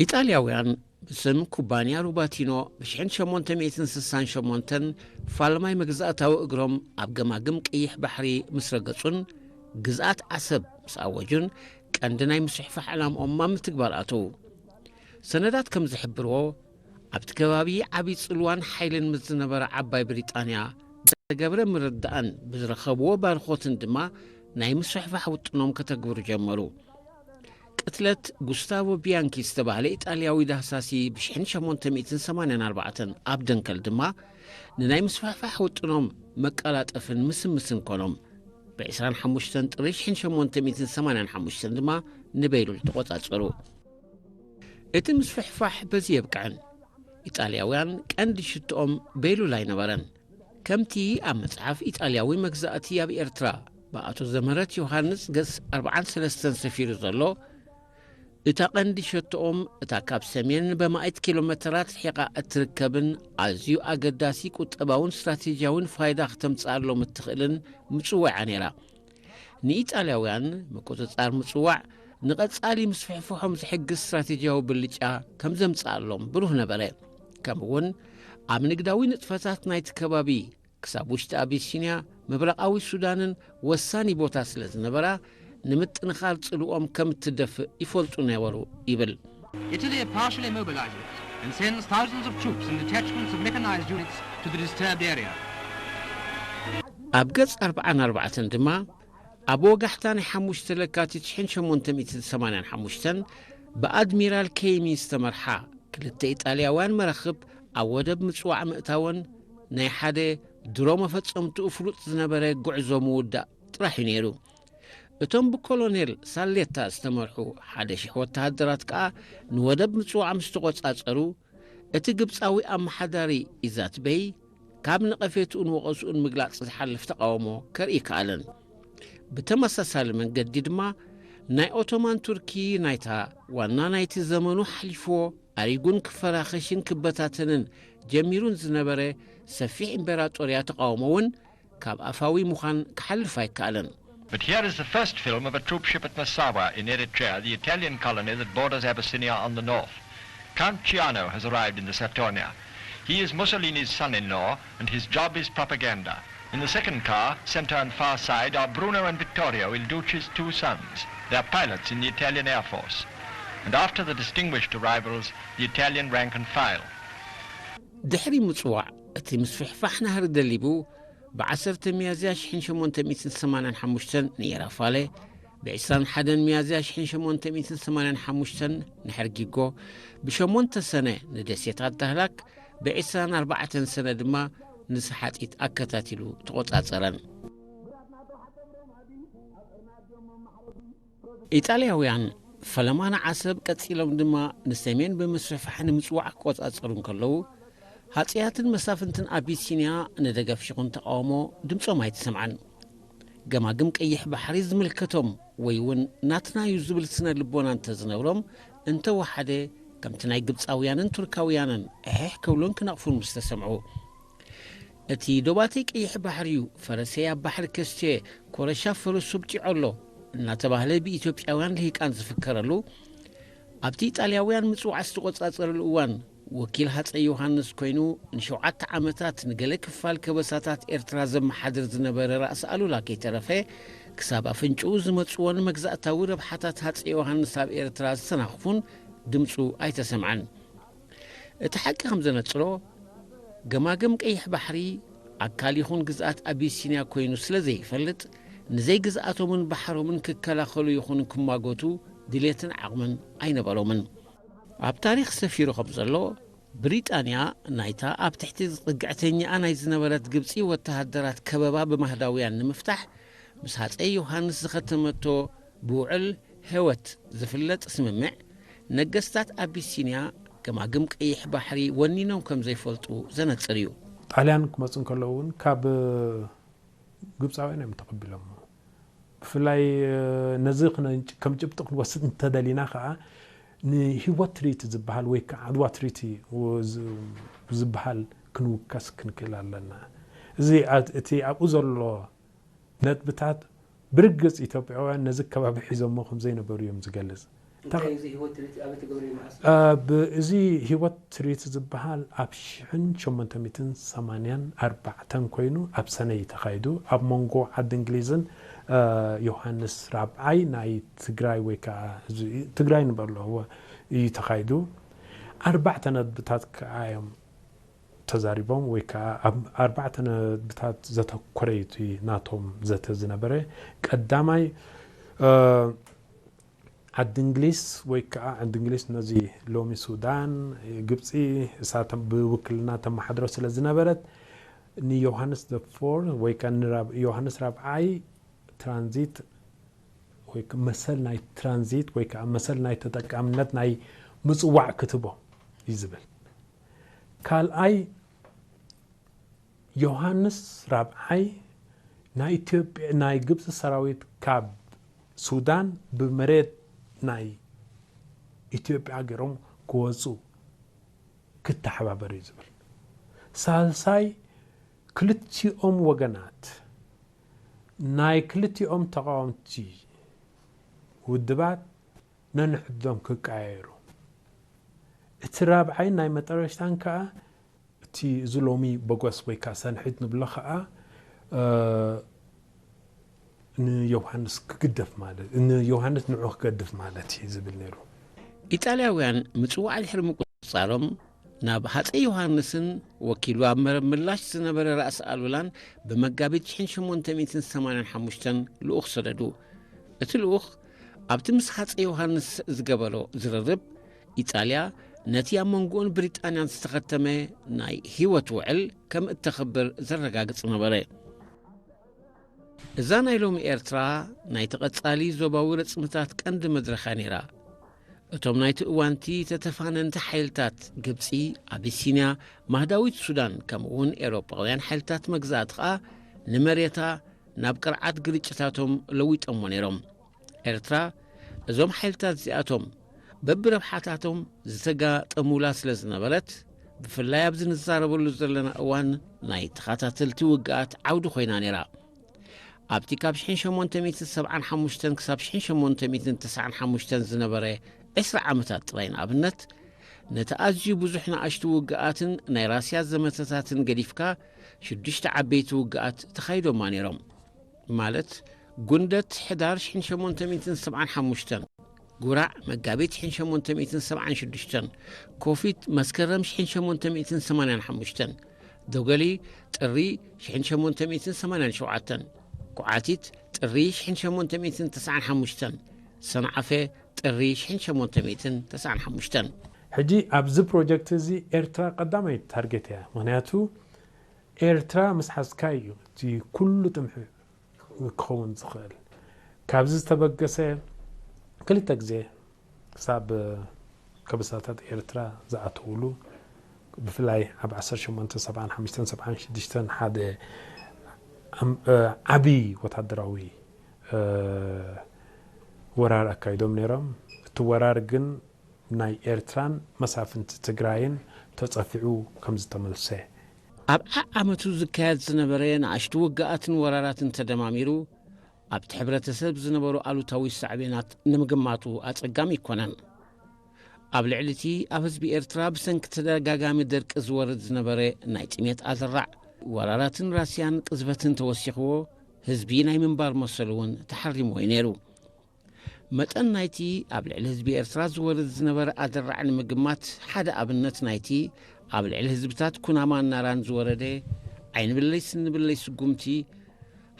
ኢጣልያውያን ብስም ኩባንያ ሩባቲኖ ብ1868 ፋልማይ መግዛእታዊ እግሮም ኣብ ገማግም ቀይሕ ባሕሪ ምስ ረገጹን ግዝኣት ዓሰብ ምስ ኣወጁን ቀንዲ ናይ ምስሕፋሕ ዕላምኦም ኣብ ምትግባር ኣተዉ። ሰነዳት ከም ዝሕብርዎ ኣብቲ ከባቢ ዓብዪ ጽልዋን ሓይልን ምስ ዝነበረ ዓባይ ብሪጣንያ ብዝተገብረ ምርዳእን ብዝረኸብዎ ባርኾትን ድማ ናይ ምስሕፋሕ ውጥኖም ከተግብሩ ጀመሩ። ቅትለት ጉስታቮ ቢያንኪ ዝተባህለ ኢጣልያዊ ዳህሳሲ ብ1884 ኣብ ደንከል ድማ ንናይ ምስፋሕፋሕ ውጥኖም መቀላጠፍን ምስምስን ኮኖም ብ25 ጥሪ 1885 ድማ ንበይሉል ተቖጻጸሩ። እቲ ምስፍሕፋሕ በዚ የብቅዕን ኢጣልያውያን ቀንዲ ሽትኦም በይሉል ኣይነበረን። ከምቲ ኣብ መጽሓፍ ኢጣልያዊ መግዛእቲ ኣብ ኤርትራ ብኣቶ ዘመረት ዮሃንስ ገጽ 43 ሰፊሩ ዘሎ እታ ቀንዲ ሸትኦም እታ ካብ ሰሜን በ100 ኪሎ ሜትራት ርሒቓ እትርከብን ኣዝዩ ኣገዳሲ ቁጠባውን ስትራቴጂያውን ፋይዳ ክተምጽኣሎም እትኽእልን ምጽዋዓ ነይራ። ንኢጣልያውያን ምቁጽጻር ምጽዋዕ ንቐጻሊ ምስፍሕፍሖም ዝሕግዝ ስትራቴጂያዊ ብልጫ ከም ዘምጽኣሎም ብሩህ ነበረ። ከምኡውን ኣብ ንግዳዊ ንጥፈታት ናይቲ ከባቢ ክሳብ ውሽጢ ኣቢሲንያ ምብራቓዊ ሱዳንን ወሳኒ ቦታ ስለ ዝነበራ ንምጥንኻር ጽልኦም ከም እትደፍእ ይፈልጡ ነበሩ ይብል። Italy partially mobilizes and sends thousands of troops and detachments of mechanized units to the disturbed area. ኣብ ገጽ 44 ድማ ኣብ ወጋሕታ ናይ 5 ለካቲት 1885 ብኣድሚራል ኬይሚ ዝተመርሓ ክልተ ኢጣልያውያን መራኽብ ኣብ ወደብ ምጽዋዕ ምእታወን ናይ ሓደ ድሮ መፈጸምትኡ ፍሉጥ ዝነበረ ጉዕዞ ምውዳእ ጥራሕ እዩ ነይሩ። እቶም ብኮሎኔል ሳሌታ ዝተመርሑ 1,000 ወተሃደራት ከኣ ንወደብ ምጽዋዕ ምስ ተቖጻጸሩ እቲ ግብፃዊ ኣመሓዳሪ ኢዛት በይ ካብ ነቐፌትኡን ወቐሱኡን ምግላጽ ዝሓልፍ ተቃውሞ ከርኢ ከኣለን። ብተመሳሳሊ መንገዲ ድማ ናይ ኦቶማን ቱርኪ ናይታ ዋና ናይቲ ዘመኑ ሓሊፍዎ ኣሪጉን ክፈራኸሽን ክበታተንን ጀሚሩን ዝነበረ ሰፊሕ ኢምፔራጦርያ ተቃውሞውን ካብ ኣፋዊ ምዃን ክሓልፍ ኣይከኣለን። But here is the first film of a troop ship at Massawa in Eritrea, the Italian colony that borders Abyssinia on the north. Count Ciano has arrived in the Saturnia. He is Mussolini's son-in-law, and his job is propaganda. In the second car, center and far side, are Bruno and Vittorio, Il Duce's two sons. They are pilots in the Italian Air Force. And after the distinguished arrivals, the Italian rank and file. ድሕሪ ምጽዋዕ እቲ ምስፍሕፋሕ ናህሪ ደሊቡ ب10 ميازيا 1885 نيرافالي ب21 ميازيا 1885 نحرقيقو ب8 سنة ندسيتات تهلاك ب24 سنة دما نسحات إتأكتاتلو تغطاصرن. إيطالياويان فلمانا عصب قتيلهم دما نسمين بمسفحان مصواع قطاصرون كلو ሃጽያትን መሳፍንትን ኣቢሲንያ ነደገፍ ሽኹን ተቃውሞ ድምፆም ኣይትሰምዓን። ገማግም ቀይሕ ባሕሪ ዝምልከቶም ወይ እውን ናትናዩ ዝብል ስነ ልቦና እንተዝነብሮም እንተወሓደ ከምቲ ናይ ግብፃውያንን ቱርካውያንን እሕሕ ክብሎን ክነቕፉን ምስ ተሰምዑ እቲ ዶባተይ ቀይሕ ባሕሪ እዩ ፈረሰይ ኣብ ባሕሪ ከስቼ ኮረሻ ፈረሱ ብጪዖሎ እናተባህለ ብኢትዮጵያውያን ልሂቃን ዝፍከረሉ ኣብቲ ኢጣልያውያን ምጽዋዕ ዝተቖጻጸረሉ እዋን ወኪል ሃፀይ ዮሃንስ ኮይኑ ን7 ዓመታት ንገለ ክፋል ከበሳታት ኤርትራ ዘመሓድር ዝነበረ ራእሲ ኣሉላ ከይተረፈ ክሳብ ኣፍንጭኡ ዝመጽዎን መግዛእታዊ ረብሓታት ሃፀይ ዮሃንስ ኣብ ኤርትራ ዝተናኽፉን ድምፁ ኣይተሰምዓን። እቲ ሓቂ ከም ዘነጽሮ ገማግም ቀይሕ ባሕሪ ኣካል ይኹን ግዝኣት ኣቢሲንያ ኮይኑ ስለ ዘይፈልጥ ንዘይ ግዝኣቶምን ባሕሮምን ክከላኸሉ ይኹን ክማጎቱ ድሌትን ዓቕምን ኣይነበሮምን። ኣብ ታሪኽ ሰፊሩ ከም ዘሎ ብሪጣንያ ናይታ ኣብ ትሕቲ ዝጽግዕተኛኣ ናይ ዝነበረት ግብፂ ወተሃደራት ከበባ ብማህዳውያን ንምፍታሕ ምስ ሃፀይ ዮሃንስ ዝኸተመቶ ብውዕል ህወት ዝፍለጥ ስምምዕ ነገስታት ኣቢሲንያ ገማግም ቀይሕ ባሕሪ ወኒኖም ከም ዘይፈልጡ ዘነጽር እዩ። ጣልያን ክመጽእ ከለዉ እውን ካብ ግብፃውያን እዮም ተቐቢሎም። ብፍላይ ነዚ ከም ጭብጢ ክንወስድ እንተደሊና ከዓ ንህይወት ትርኢት ዝበሃል ወይ ከዓ ዓድዋ ትርኢት ዝበሃል ክንውከስ ክንክእል ኣለና። እዚ እቲ ኣብኡ ዘሎ ነጥብታት ብርግጽ ኢትዮጵያውያን ነዚ ከባቢ ሒዞሞ ከም ዘይነበሩ እዮም ዝገልጽ። بزي هيوت تريت زبحال أبشحن شمن تميتن سمانيان 4 كوينو أبسنة تخايدو أب مونغو عد إنجليزن يوحنس رابعي ناي تجراي ويكا تجراي نبرله هو يتخايدو 4 ندبتات كعايم تزاريبهم ويكا 4 ندبتات زتا كوريتي ناتهم زتا زنبرة قدامي عد إنجليز ويكا عد إنجليز نزي لومي سودان جبسي ساتم بوكلنا تم حضروا سلزنا برد ني يوحنس the 4 ويكا يوحنس رابعي ترانزيت ويكا مسل ناي ترانزيت ويكا مسل ناي تتقامنت ناي مصوع كتبه يزبل قال اي يوحنس رابعي ناي إثيوبيا ناي جبس سراويت كاب سودان بمريت ناي إثيوبيا غيرهم كوزو كتحبابر يزبل سالساي كلتي وغنات ناي كلتي تقاومتي ودبات ننحدهم كقايرو اترابعي ناي مطرشتان كا تي زلومي بغوس ويكا سنحد نبلخا ن يوحنس كقدف مالت ان يوحنس نعوخ كقدف مالتي زبل نيرو إيطالياويان مصوع الحرم قصارهم ناب هاتي يوحنسن وكيلو أمر ملاش سنبر رأس ألولان بمقابل حين شمون تميتن 85 لأخ سردو اتلوخ أبتمس هاتي يوحنس زقبلو زررب إيطاليا نتي أمونغون بريطانيا استخدمه ناي هيوت وعل كم اتخبر زرقاق سنبره إذا نايلوم إيرترا ناي تقصالي زوباورة سمتات كند مدرخانيرا اتوم نايت اوانتي تتفانن تحيلتات جبسي أبيسينيا مهداويت السودان كمون إيروباويان حيلتات مجزاتها نمريتا نابقر عاد قريتشتاتهم لويت أمونيرهم إيرترا ازوم حيلتات زياتهم ببربحاتاتهم زتقا تأمولاس لزنبرت بفلايا بزن الزاربو لزرلنا اوان نايت خاتاتل توقعات عودو خوينانيرا أبتي كابشحين شمون تميتن 75 كسابشحين شمون تميتن 95 زنبره اسرع عمتات رين أبنت نتأجي بزحنا أشتو وقعاتن نيراسيات زمتاتن قديفكا شدشت عبيت وقعات تخيلوا مانيرم مالت قندت 11 شمون تميتن 75 قراع مقابيت حين شمون تميتن 76 كوفيت مسكرم شحين شمون تميتن 85 دوغلي تري شحين شمون تميتن 87 كوعاتيت تري شحين شمون تميتن 95 صنعفة تري شحين شمون تميتن 95 حجي أبز بروجكت زي إيرترا قدامي تارجتها معناته إيرترا مسحسكايو تي كل تمحي كون زخال كابز تبقسه كل تجزي حساب كبساتات إيرترا زعتولو بفلاي عب 10 شمون 75 حدا عبي وتدراوي ورار أكايدوم نيرم تورار جن ناي إيرتران مسافة تجراين تصفعو كم زتملسه أبقى عمتو زكاة زنبرين عشتو وقعاتن وراراتن تدماميرو أبت حبرة سلب زنبرو قالو تاوي السعبينات نمقماتو أتقامي كونان قبل علتي أفز بإيرترا بسنك تدقاقامي درك أزورد زنبري نايتميت أذرع وراراتن راسيان قزبتن توسيخو هزبي ناي منبار مصلون تحرم وينيرو متأن نايتي قبل الحزب إيرترا زورد زنبر أدرع المقمات حدا أبنت نايتي قبل الحزبتات كونامان ناران زورده عين باللي سن باللي سقومتي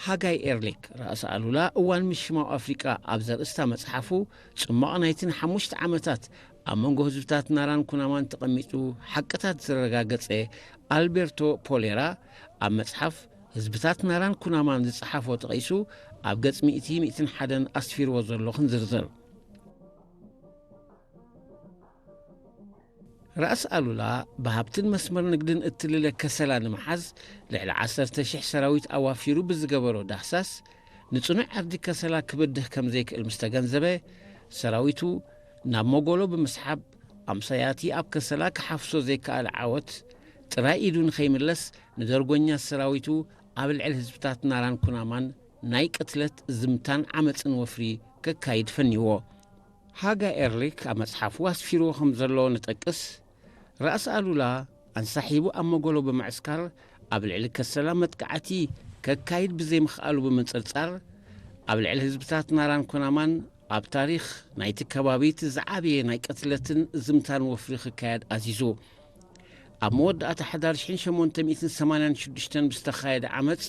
هاجاي إيرليك رأس ألولا أول مشماو أفريقيا أبزر استا مصحفو سمع نايتن 5 عامتات أمونغو هزبتات ناران كونامان تقميتو حقتات زرقاقصي ألبرتو بوليرا أب مصحف هزبتات ناران كونامان زصحفو تقيسو أب قص 200 حدن أسفير وزرلوخن زرزر رأس ألولا بهابتن مسمر نقدن اتلل كسلان محز لعل 10 شح سراويت أوافيرو بزقبرو دحساس نتصنع عردي كسلا كبده كم زيك المستغنزبه سراويتو ناب موغولو بمسحب أمسياتي أب كسلا كحفصو زيك العاوت ترائيدون خيملس ندرغونيا سراويتو قبل عل هزبتات ناران كونامان نايك اتلت زمتان عمتن وفري ككايد فنيوو ሃጋ ኤርሊክ ኣብ መጽሓፉ ኣስፊርዎ ከም ዘሎ ንጠቅስ ራእሲ ኣሉላ ኣንሳሒቡ ኣብ መጎሎ ብምዕስካር ኣብ ልዕሊ ከሰላ መጥቃዕቲ ከካይድ ብዘይምኽኣሉ ብምንጽርጻር ኣብ ልዕሊ ህዝብታት ናራን ኩናማን ኣብ ታሪኽ ናይቲ ከባቢ እቲ ዝዓበየ ናይ ቅትለትን ዝምታን ወፍሪ ክካየድ ኣዚዙ ኣብ መወዳእታ ሓዳር 1886 ብዝተኻየደ ዓመፅ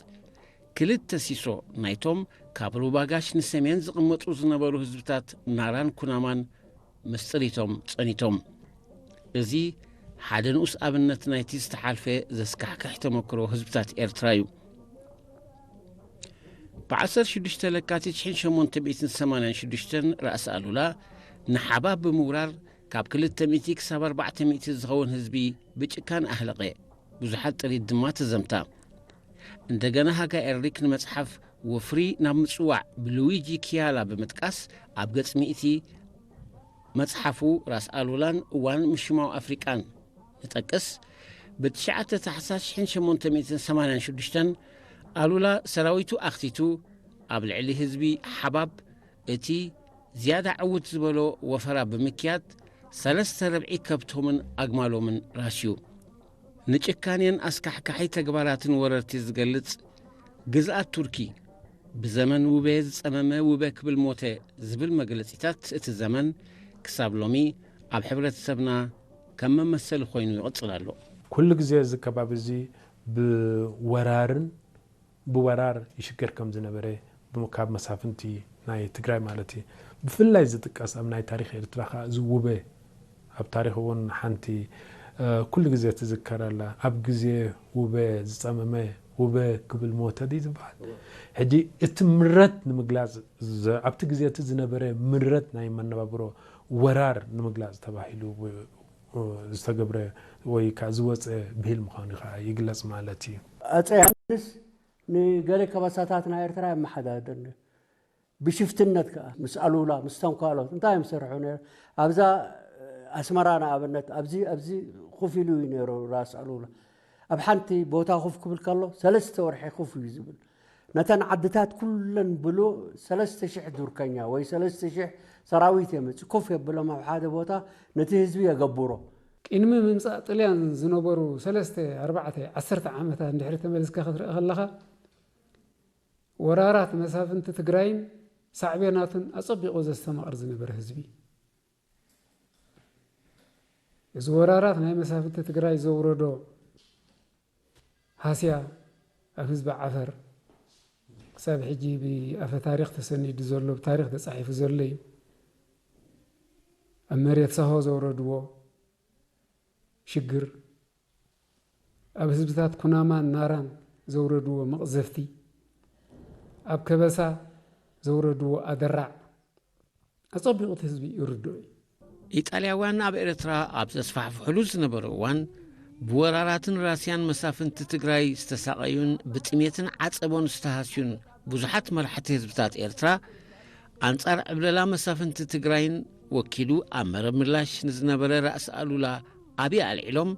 ክልተ ሲሶ ናይቶም ካብ ሩባጋሽ ንሰሜን ዝቕመጡ ዝነበሩ ህዝብታት ናራን ኩናማን ምስጢሪቶም ጸኒቶም እዚ ሓደ ንኡስ ኣብነት ናይቲ ዝተሓልፈ ዘስካሕካሕ ተመክሮ ህዝብታት ኤርትራ እዩ ብ16 ለካቲት 1886 ራእሲ ኣሉላ ንሓባብ ብምውራር ካብ 200 ክሳብ 400 ዝኸውን ህዝቢ ብጭካን ኣህለቐ ብዙሓት ጥሪት ድማ ተዘምታ እንደገና ሃጋ ኤርሊክ ንመጽሓፍ ወፍሪ ናብ ምጽዋዕ ብሉዊጂ ኪያላ ብምጥቃስ ኣብ ገጽ ሚእቲ መጽሓፉ ራስ ኣሉላን እዋን ምሽማው ኣፍሪቃን ንጠቅስ ብ9 ታሕሳስ 1886 ኣሉላ ሰራዊቱ ኣኽቲቱ ኣብ ልዕሊ ህዝቢ ሓባብ እቲ ዝያዳ ዕውት ዝበሎ ወፈራ ብምክያድ 3/4 ከብቶምን ኣግማሎምን ራስዩ ንጭካኔን ኣስካሕካሒ ተግባራትን ወረርቲ ዝገልጽ ግዝኣት ቱርኪ ብዘመን ውቤ ዝጸመመ ውቤ ክብል ሞተ ዝብል መግለጺታት እቲ ዘመን ክሳብ ሎሚ ኣብ ሕብረተሰብና ከም መመሰሊ ኮይኑ ይቕጽል ኣሎ ኩሉ ግዜ እዚ ከባቢ እዚ ብወራር ይሽገር ከም ዝነበረ ካብ መሳፍንቲ ናይ ትግራይ ማለት እዩ ብፍላይ ዝጥቀስ ኣብ ናይ ታሪክ ኤርትራ ከዓ እዚ ውቤ ኣብ ታሪክ እውን ሓንቲ ኩሉ ግዜ ትዝከረላ ኣብ ግዜ ውቤ ዝጸመመ ውቤ ክብል ሞተ ዲ ዝበሃል ሕጂ እቲ ምረት ንምግላጽ ኣብቲ ግዜ እቲ ዝነበረ ምረት ናይ መነባብሮ ወራር ንምግላጽ ተባሂሉ ዝተገብረ ወይ ከዓ ዝወፀ ብሂል ምዃኑ ከዓ ይግለጽ ማለት እዩ ኣፄ ዮሃንስ ንገሌ ከበሳታት ናይ ኤርትራ የመሓዳድር ብሽፍትነት ከዓ ምስ ኣሉላ ምስ ተንኳሎት እንታይ ይሰርሑ ነይሩ ኣብዛ ኣስመራ ንኣብነት ኣብዚ ኮፍ ኢሉ እዩ ነይሩ ራስ ኣሉላ ኣብ ሓንቲ ቦታ ኮፍ ክብል ከሎ 3 ወርሒ ኮፍ እዩ ዝብል ነተን ዓድታት ኩለን ብሎ 3000 ዱርከኛ ወይ 3000 ሰራዊት የመጽ ኮፍ የብሎም ኣብ ሓደ ቦታ ነቲ ህዝቢ የገብሮ ቅድሚ ምምጻእ ጣልያን ዝነበሩ 3-4-10 ዓመታት እንድሕር ተመልስካ ክትርኢ ከለኻ ወራራት መሳፍንቲ ትግራይን ሳዕቤናቱን ኣጸቢቑ ዘስተማቕር ዝነበረ ህዝቢ እዚ ወራራት ናይ መሳፍንቲ ትግራይ ዘውረዶ ሃስያ ኣብ ህዝቢ ዓፈር ክሳብ ሕጂ ብኣፈ ታሪክ ተሰኒዱ ዘሎ ብታሪክ ተጻሒፉ ዘሎ እዩ ኣብ መሬት ሳሆ ዘውረድዎ ሽግር ኣብ ህዝብታት ኩናማን ናራን ዘውረድዎ መቕዘፍቲ ኣብ ከበሳ ዘውረድዎ ኣደራዕ ኣጸቢቑት ህዝቢ ይርድኡ ኢጣልያውያን ኣብ ኤርትራ ኣብ ዘስፋሕፍሕሉ ዝነበሩ እዋን ብወራራትን ራስያን መሳፍንቲ ትግራይ ዝተሳቐዩን ብጥሜትን ዓጸቦን ዝተሃስዩን ብዙሓት መራሕቲ ህዝብታት ኤርትራ ኣንጻር ዕብለላ መሳፍንቲ ትግራይን ወኪሉ ኣብ መረብ ምላሽ ንዝነበረ ራእሲ ኣሉላ ኣብይ ኣልዒሎም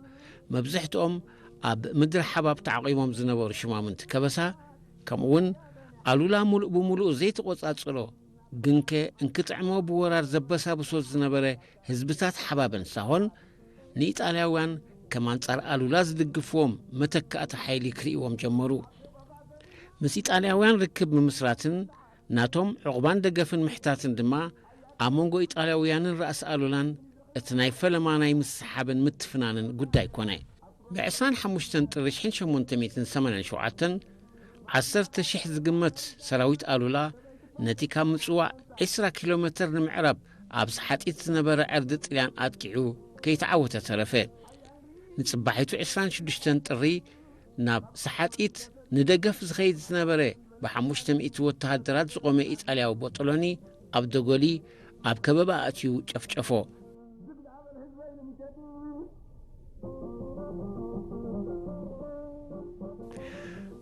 መብዛሕትኦም ኣብ ምድሪ ሓባብ ተዓቂቦም ዝነበሩ ሽማምንቲ ከበሳ ከምኡውን ኣሉላ ሙሉእ ብምሉእ ዘይተቖጻጽሮ ግንከ እንክጥዕሞ ብወራር ዘበሳብሶ ዝነበረ ህዝብታት ሓባብን ሳሆን ንኢጣልያውያን ከም አንጻር ኣሉላ ዝድግፍዎም መተካእቲ ሓይሊ ክርእዎም ጀመሩ ምስ ኢጣልያውያን ርክብ ምምስራትን ናቶም ዕቑባን ደገፍን ምሕታትን ድማ ኣብ መንጎ ኢጣልያውያንን ራእሲ ኣሉላን እቲ ናይ ፈለማ ናይ ምስሓብን ምትፍናንን ጉዳይ ኮነ ብ25 ጥሪ 1887 10,000 ዝግመት ሰራዊት ኣሉላ ነቲ ካብ ምጽዋዕ 20 ኪሎ ሜትር ንምዕራብ ኣብ ሰሓጢት ዝነበረ ዕርዲ ጣልያን ኣጥቂዑ ከይተዓወተ ተረፈ ንጽባሒቱ 26 ጥሪ ናብ ሰሓጢት ንደገፍ ዝኸይድ ዝነበረ ብ500 ወተሃደራት ዝቆመ ኢጣልያዊ ቦጠሎኒ ኣብ ደጎሊ ኣብ ከበባ ኣትዩ ጨፍጨፎ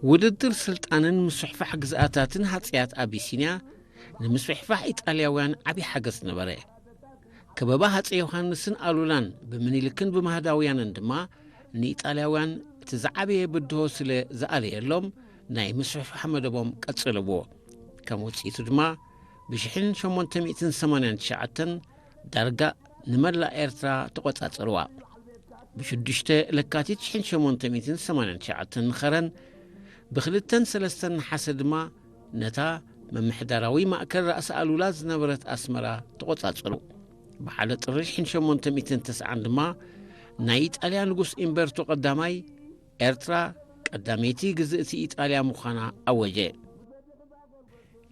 ውድድር ስልጣንን ምስሕፋሕ ግዝኣታትን ሃጽያት ኣቢሲንያ ንምስሕፋሕ ኢጣልያውያን ዓብይ ሓገዝ ነበረ ከበባ ሃፄ ዮሃንስን ኣሉላን ብምኒልክን ብማህዳውያንን ድማ ንኢጣልያውያን እቲ ዝዓበየ ብድሆ ስለ ዝኣለየሎም ናይ ምስሕፋሕ መደቦም ቀጽልዎ ከም ውጽኢቱ ድማ ብ1889 دارجا نملا إيرترا تقوتاصروا بشدشته لكاتيت 1889 خرن بخلتن سلستن حسدما نتا ممحدراوي مأكل رأس ألولا زنبرت أسمرا تقوتاصروا بحالة الرش 1890 دما ناي إيطاليا نغوس إمبرتو قداماي إيرترا قداميتي جزئتي إيطاليا مخانا أوجه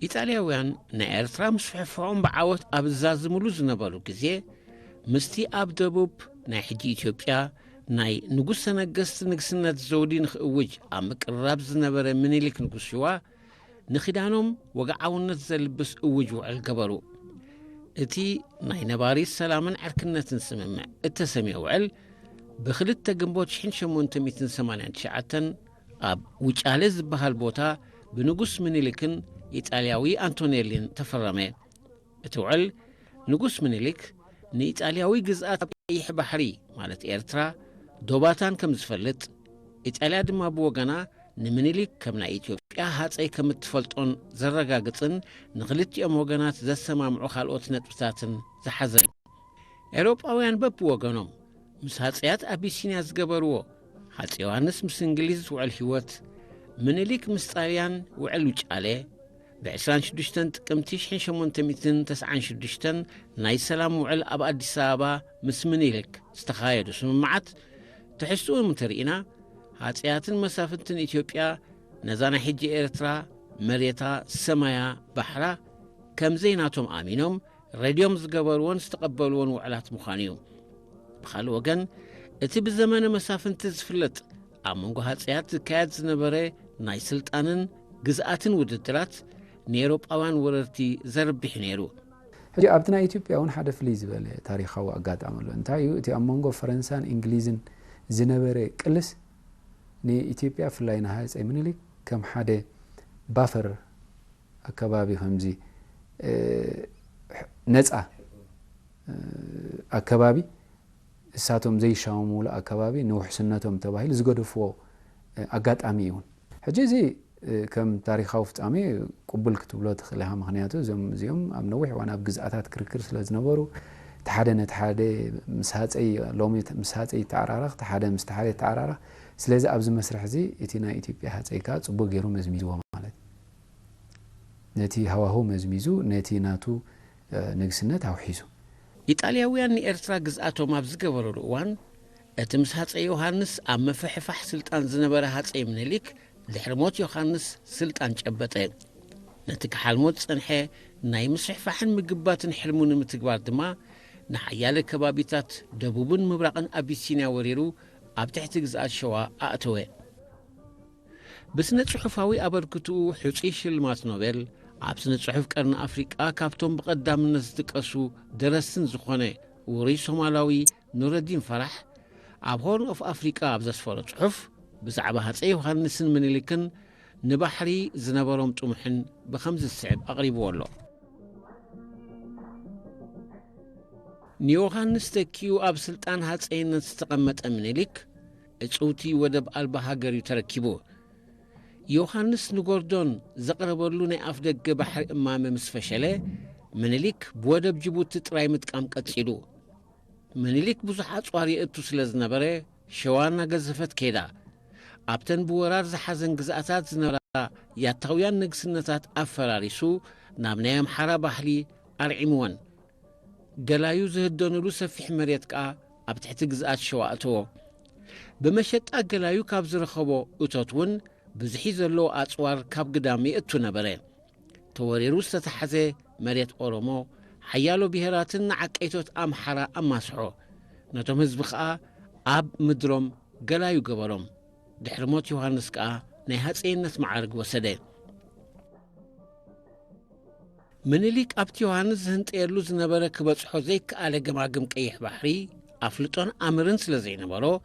إيطالياويان نا إيرترا مسفحفعون بعاوت أبزاز ملوز نبالو كزي مستي أب دبوب ناي حجي إثيوبيا ناي نغوس نغست نغسنت زودي نخوج أمك الرابز نبرا منيلك نغوسوا نخدانهم وقعونت زلبس أوج وعل قبرو اتي ناي نباري السلامن عركنة سممع التسمي وعل بخلت تقنبوت 1889 أب وجالز بهالبوتا بنغوس منيلكن إيطالياوي أنتونيلين تفرمي اتوعل نغوس منيلك نإيطالياوي جزءات أيح بحري مالت إيرترا دوباتان كم زفلت إيطاليا دما بوغانا نمنيلك كمنا إثيوبيا هاتسأي كم تفلطون زرقاقتن نغلت يوم وغانات زسما معو خالوت نتبتاتن زحزن أوروباويان بب وغانوم مس هاتسأيات أبيسينيا زقبرو هاتس يوانس مس إنجليز وعل هيوت منيلك مس طاليان وعل وجالي بعسران شدشتن تقمتيش 1896 ناي سلام وعل أب أديس أبابا مس منيلك استخايدو سمعت تحسون مترئنا هاتسياتن مسافتن إثيوبيا نزانا حجي إيرترا مريتا سمايا بحرا كم زيناتهم آمينهم راديوم زقبرون استقبلون وعلات مخانيهم بخال وغن اتي بالزمان مسافن تزفلت أمونغو هاتسيات كاد زنبري ناي سلطانن جزءاتن وددرات نيروب أوان وررتي زربح نيرو حجي أبتنا إثيوبيا ون حدا فليز بالي تاريخا وأقات عملو انتايو اتي أمونغو فرنسان إنجليزن زنبري قلس ني إثيوبيا فلاينا هاي أي منيلك كم حدا بافر أكبابي همزي نزعة أكبابي ساتهم زي شامولا أكبابي نوح سنتهم تباهي لزقدفوا أقات أميون حجي زي كم تاريخ خوفت أمي قبل كتبلو تخليها مخنياتو زيهم أم نوح وانا بجزءاتات كركر سلازنبرو تحادة نتحادة مسهات أي لومي مسهات أي تعرارق تحادة مستحادة تعرارق سلازة أبز مسرح زي إتينا إثيوبيا هات أي كات صبو غيرو مزميزو مالت نتي هواهو مزميزو نتي ناتو نقسنت أو حيزو إيطالياويان إيرترا جزءاتو مابز قبرو الوان اتمس هات أي يوهانس أم فحفح سلطان زنبرا هات أي منيلك لحرموت يوهانس سلطان جبتين نتك حالموت سنحي ناي مسرح فحن مقباتن حلمون متقبار دما نحيال كبابيتات دبوبن مبرقن أبيسينيا وريرو أبتحت جزءات شوا أأتوه بسنة صحفاوي أبركتو حوشيش المات نوبل عبسنة صحف قرن أفريقيا كابتون بقدام الناس دكاسو درسن زخونة وري سومالاوي نور الدين فرح عبهورن أوف أفريقيا أبزاس فورة صحف بزعبها هاتسأيو هانسن منيلكن نبحري زنبروم طمحن بخمس السعب أقريب والله نيوهانس تكيو أب سلطان هاتسأين استقمت منيلك اتسوتي ودب ألبا هاجري تركيبو يوهانس نغوردون زقربرلوني أفدق بحر إمام مسفشلة منيلك بودب جبوت تراي متقام قتسيلو منيلك بزحات صواري اتو سلازنبري شوانا قزفت كيدا أبتن بورار زحزن قزاتات زنبرا ياتاويان نقسنتات أفراريسو نابنايام حرا بحلي أرعموان قلايو زهدونلو سفح مريتكا أبتحت قزات شواءتو بمشت قلايو كاب زرخبو أتوتون بزحي زلو أتصوار كاب قدامي اتو نبري توريرو ستحزي مريت أورومو حيالو بهراتن عكيتوت أم حرا أم مسحو نتوم هزبخا أب مدروم قلايو قبروم دحرموت يوهانس كا نهات سينت معارق وسدين منيلك أبت يوهانس هنت إيرلو زنبرا كبصحو زيك على قماقم كيح بحري أفلطون أمرن سلزي نبرو